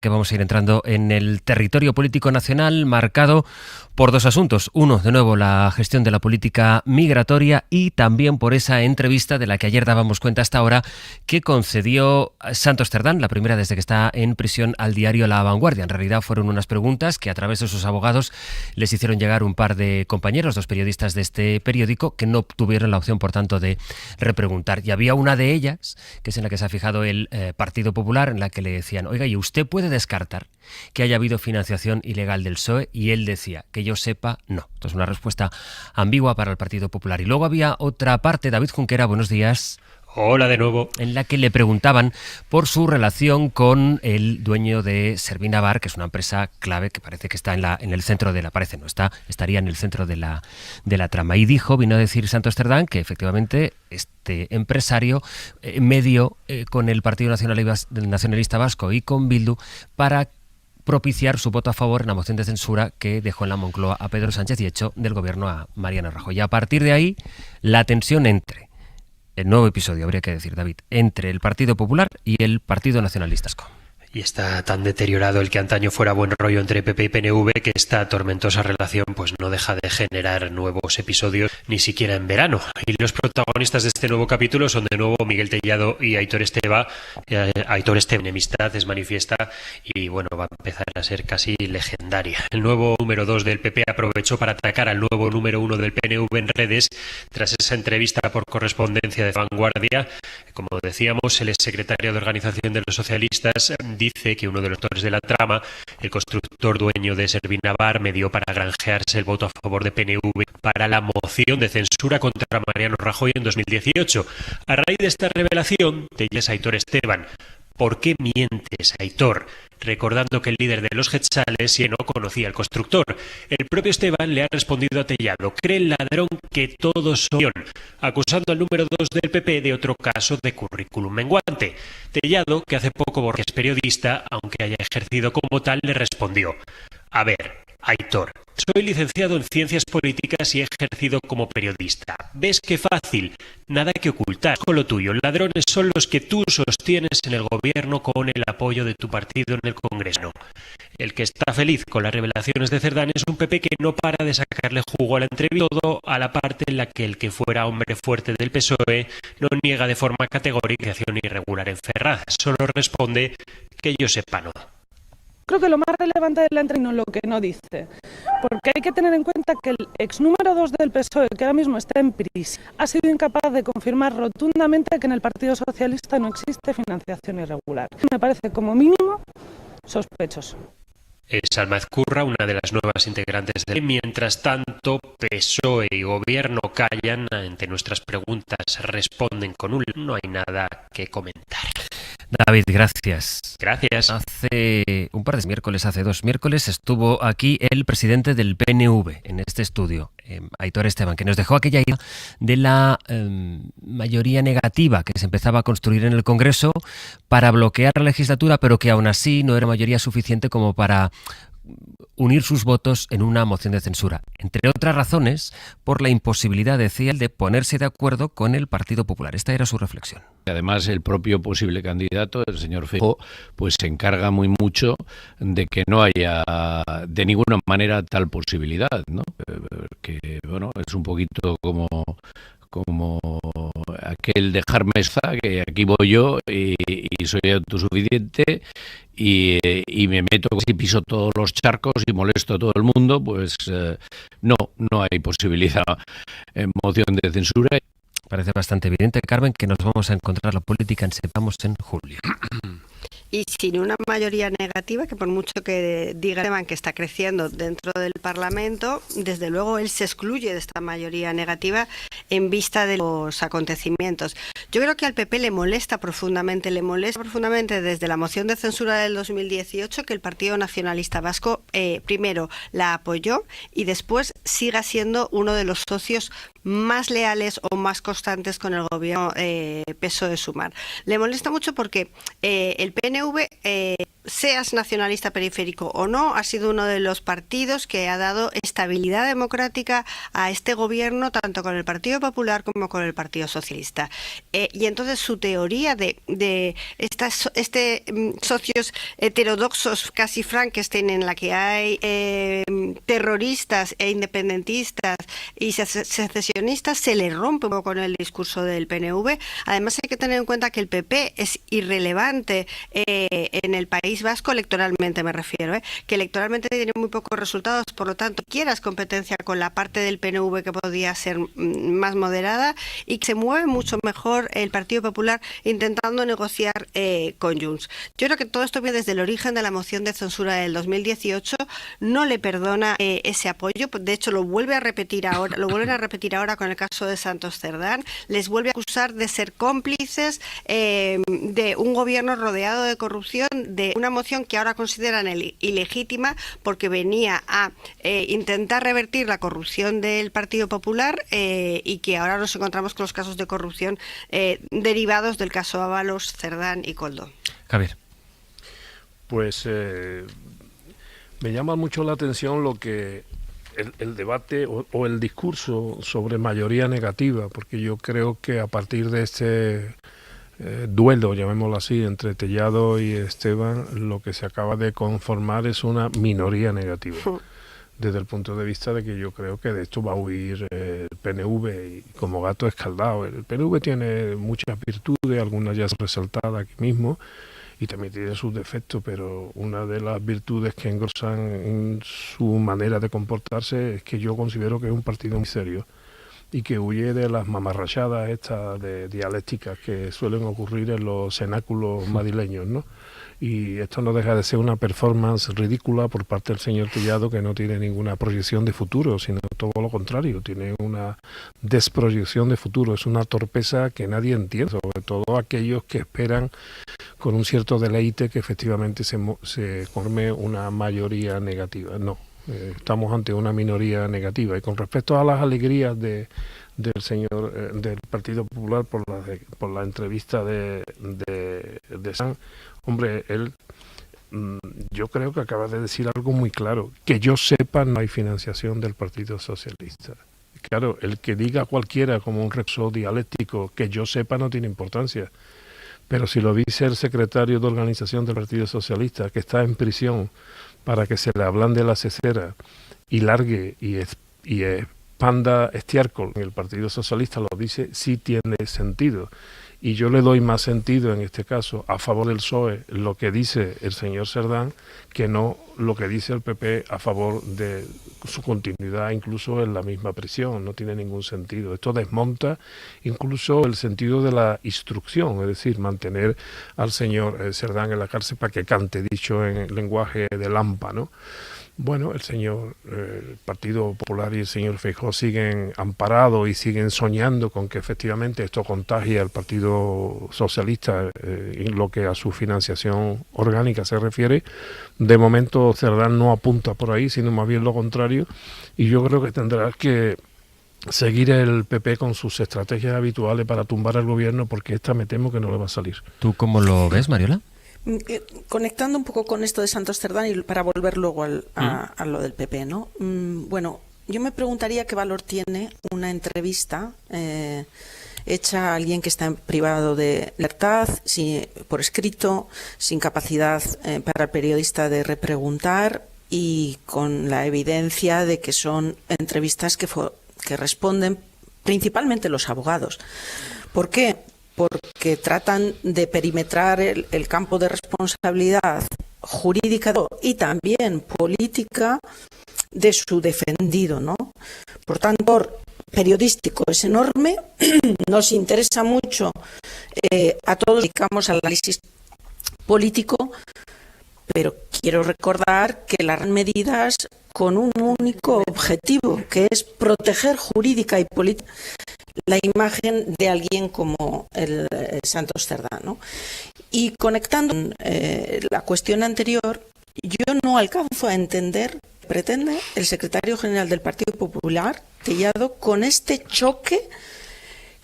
Que vamos a ir entrando en el territorio político nacional marcado por dos asuntos. Uno, de nuevo, la gestión de la política migratoria y también por esa entrevista de la que ayer dábamos cuenta hasta ahora que concedió Santos Cerdán, la primera desde que está en prisión, al diario La Vanguardia. En realidad fueron unas preguntas que a través de sus abogados les hicieron llegar un par de compañeros, dos periodistas de este periódico, que no tuvieron la opción, por tanto, de repreguntar. Y había una de ellas, que es en la que se ha fijado el Partido Popular, en la que le decían: oiga, ¿y usted puede descartar que haya habido financiación ilegal del PSOE? Y él decía: que yo sepa, no. Esto es una respuesta ambigua para el Partido Popular. Y luego había otra parte, David Junquera, buenos días. Hola de nuevo. En la que le preguntaban por su relación con el dueño de Servina Bar, que es una empresa clave que parece que está en el centro de la... Parece, no está, estaría en el centro de la trama. Y vino a decir Santos Cerdán que efectivamente empresario medio con el Partido Nacionalista Vasco y con Bildu para propiciar su voto a favor en la moción de censura que dejó en la Moncloa a Pedro Sánchez y echó del gobierno a Mariano Rajoy. Y a partir de ahí, la tensión el nuevo episodio, habría que decir, David, entre el Partido Popular y el Partido Nacionalista Vasco. Y está tan deteriorado el que antaño fuera buen rollo entre PP y PNV que esta tormentosa relación pues no deja de generar nuevos episodios, ni siquiera en verano. Y los protagonistas de este nuevo capítulo son de nuevo Miguel Tellado y Aitor Esteban. Enemistad es manifiesta y bueno, va a empezar a ser casi legendaria. El nuevo número 2 del PP aprovechó para atacar al nuevo número 1 del PNV en redes tras esa entrevista por correspondencia de Vanguardia. Como decíamos, el exsecretario de Organización de los Socialistas dice que uno de los autores de la trama, el constructor dueño de Servina Bar, medió para granjearse el voto a favor de PNV para la moción de censura contra Mariano Rajoy en 2018. A raíz de esta revelación, Tellas Aitor Esteban: ¿por qué mientes, Aitor? Recordando que el líder de los Getsales no conocía al constructor. El propio Esteban le ha respondido a Tellado: cree el ladrón que todos son, acusando al número 2 del PP de otro caso de currículum menguante. Tellado, que hace poco porque es periodista, aunque haya ejercido como tal, le respondió: a ver, Aitor, soy licenciado en Ciencias Políticas y he ejercido como periodista. ¿Ves qué fácil? Nada que ocultar. Con lo tuyo, ladrones son los que tú sostienes en el gobierno con el apoyo de tu partido en el Congreso. El que está feliz con las revelaciones de Cerdán es un PP que no para de sacarle jugo a la entrevista, todo a la parte en la que el que fuera hombre fuerte del PSOE no niega de forma categórica la acción irregular en Ferraz. Solo responde: que yo sepa, no. Creo que lo más relevante de la entrevista no es lo que no dice, porque hay que tener en cuenta que el ex número 2 del PSOE, que ahora mismo está en prisión, ha sido incapaz de confirmar rotundamente que en el Partido Socialista no existe financiación irregular. Me parece como mínimo sospechoso. Es Alma Ezcurra, una de las nuevas integrantes del... Mientras tanto, PSOE y Gobierno callan ante nuestras preguntas, responden con un... No hay nada que comentar. David, gracias. Gracias. Hace dos miércoles, estuvo aquí el presidente del PNV en este estudio, Aitor Esteban, que nos dejó aquella idea de la mayoría negativa que se empezaba a construir en el Congreso para bloquear la legislatura, pero que aún así no era mayoría suficiente como para unir sus votos en una moción de censura. Entre otras razones, por la imposibilidad, decía él, de ponerse de acuerdo con el Partido Popular. Esta era su reflexión. Además, el propio posible candidato, el señor Feijóo, pues se encarga muy mucho de que no haya de ninguna manera tal posibilidad, ¿no? Que, bueno, es un poquito como aquel dejarme estar, que aquí voy yo y soy autosuficiente y me meto y piso todos los charcos y molesto a todo el mundo, pues no hay posibilidad en moción de censura. Parece bastante evidente, Carmen, que nos vamos a encontrar la política en Sepamos en julio. Y sin una mayoría negativa, que por mucho que diga Esteban que está creciendo dentro del Parlamento, desde luego él se excluye de esta mayoría negativa en vista de los acontecimientos. Yo creo que al PP le molesta profundamente desde la moción de censura del 2018 que el Partido Nacionalista Vasco primero la apoyó y después siga siendo uno de los socios más leales o más constantes con el gobierno PSOE-Sumar. Le molesta mucho porque el PNV seas nacionalista periférico o no, ha sido uno de los partidos que ha dado estabilidad democrática a este gobierno, tanto con el Partido Popular como con el Partido Socialista. Y entonces su teoría de socios heterodoxos, casi Frankenstein, en la que hay terroristas e independentistas y secesionistas, se le rompe un poco con el discurso del PNV. Además hay que tener en cuenta que el PP es irrelevante en el País Vasco, electoralmente me refiero, que electoralmente tiene muy pocos resultados, por lo tanto quieras competencia con la parte del PNV que podía ser más moderada, y que se mueve mucho mejor el Partido Popular intentando negociar con Junts. Yo creo que todo esto viene desde el origen de la moción de censura del 2018, no le perdona ese apoyo, de hecho lo vuelven a repetir ahora con el caso de Santos Cerdán, les vuelve a acusar de ser cómplices de un gobierno rodeado de corrupción, de una moción que ahora consideran ilegítima porque venía a intentar revertir la corrupción del Partido Popular, y que ahora nos encontramos con los casos de corrupción derivados del caso Ábalos, Cerdán y Koldo. Javier. Pues me llama mucho la atención lo que el debate o el discurso sobre mayoría negativa, porque yo creo que a partir de este duelo, llamémoslo así, entre Tellado y Esteban, lo que se acaba de conformar es una minoría negativa. Desde el punto de vista de que yo creo que de esto va a huir el PNV y como gato escaldado. El PNV tiene muchas virtudes, algunas ya resaltadas aquí mismo, y también tiene sus defectos, pero una de las virtudes que engrosan en su manera de comportarse es que yo considero que es un partido muy serio y que huye de las mamarrachadas estas de dialécticas que suelen ocurrir en los cenáculos madrileños, ¿no? Y esto no deja de ser una performance ridícula por parte del señor Tellado, que no tiene ninguna proyección de futuro, sino todo lo contrario, tiene una desproyección de futuro, es una torpeza que nadie entiende, sobre todo aquellos que esperan con un cierto deleite que efectivamente se forme una mayoría negativa. No, estamos ante una minoría negativa. Y con respecto a las alegrías del señor del Partido Popular por la entrevista de San, hombre, él yo creo que acaba de decir algo muy claro. Que yo sepa, no hay financiación del Partido Socialista. Claro, el que diga cualquiera como un recurso dialéctico, que yo sepa, no tiene importancia. Pero si lo dice el secretario de organización del Partido Socialista, que está en prisión para que se le ablande la cesera y largue y expanda estiércol en el Partido Socialista, lo dice, sí tiene sentido. Y yo le doy más sentido en este caso a favor del PSOE lo que dice el señor Cerdán que no lo que dice el PP a favor de su continuidad incluso en la misma prisión. No tiene ningún sentido. Esto desmonta incluso el sentido de la instrucción, es decir, mantener al señor Cerdán en la cárcel para que cante, dicho en lenguaje de Lampa, ¿no? Bueno, el Partido Popular y el señor Feijóo siguen amparados y siguen soñando con que efectivamente esto contagie al Partido Socialista en lo que a su financiación orgánica se refiere. De momento Cerdán no apunta por ahí, sino más bien lo contrario, y yo creo que tendrá que seguir el PP con sus estrategias habituales para tumbar al gobierno, porque esta me temo que no le va a salir. ¿Tú cómo lo ves, Mariola? Conectando un poco con esto de Santos Cerdán y para volver luego a lo del PP, ¿no? Bueno, yo me preguntaría qué valor tiene una entrevista hecha a alguien que está en privado de libertad, por escrito, sin capacidad para el periodista de repreguntar y con la evidencia de que son entrevistas que responden principalmente los abogados. ¿Por qué? Porque tratan de perimetrar el campo de responsabilidad jurídica y también política de su defendido, ¿no? Por tanto, periodístico es enorme, nos interesa mucho, a todos dedicamos al análisis político, pero quiero recordar que las medidas con un único objetivo, que es proteger jurídica y política la imagen de alguien como el Santos Cerdán, ¿no? Y conectando con la cuestión anterior, yo no alcanzo a entender qué pretende el secretario general del Partido Popular, Tellado, con este choque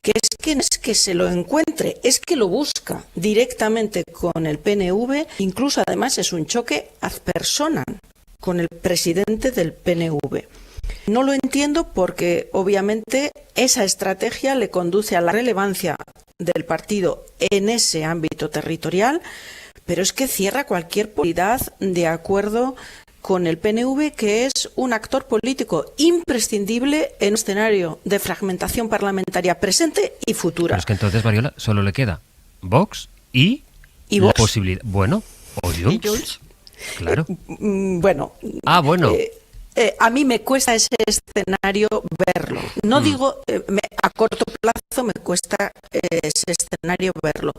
que es que no es que se lo encuentre, es que lo busca directamente con el PNV, incluso además es un choque ad personam con el presidente del PNV. No lo entiendo porque obviamente esa estrategia le conduce a la relevancia del partido en ese ámbito territorial, pero es que cierra cualquier posibilidad de acuerdo con el PNV, que es un actor político imprescindible en un escenario de fragmentación parlamentaria presente y futura. Pero es que entonces, Mariola, solo le queda Vox y la Vox. posibilidad... Bueno, o Junts. Claro. Bueno. Bueno. A mí me cuesta ese escenario verlo. No digo, a corto plazo me cuesta ese escenario verlo.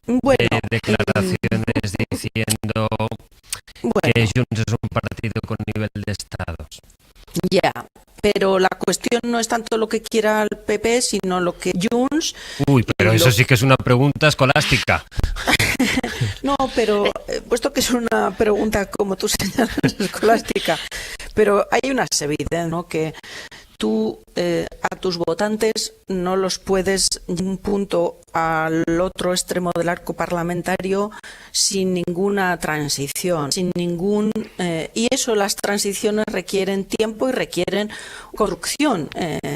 Bueno, Declaraciones diciendo que Junts es un partido con nivel de estados. Ya, pero la cuestión no es tanto lo que quiera el PP, sino lo que Junts... Uy, pero eso sí que es una pregunta escolástica. No, pero puesto que es una pregunta, como tú señalas, escolástica, pero hay unas evidencias, ¿no? Que tú a tus votantes no los puedes de un punto al otro extremo del arco parlamentario sin ninguna transición, sin ningún y eso, las transiciones requieren tiempo y requieren construcción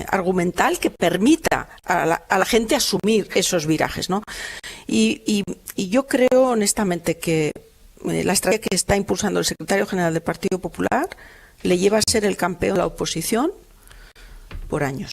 argumental que permita a la gente asumir esos virajes, ¿no? Y yo creo honestamente que la estrategia que está impulsando el secretario general del Partido Popular le lleva a ser el campeón de la oposición por años.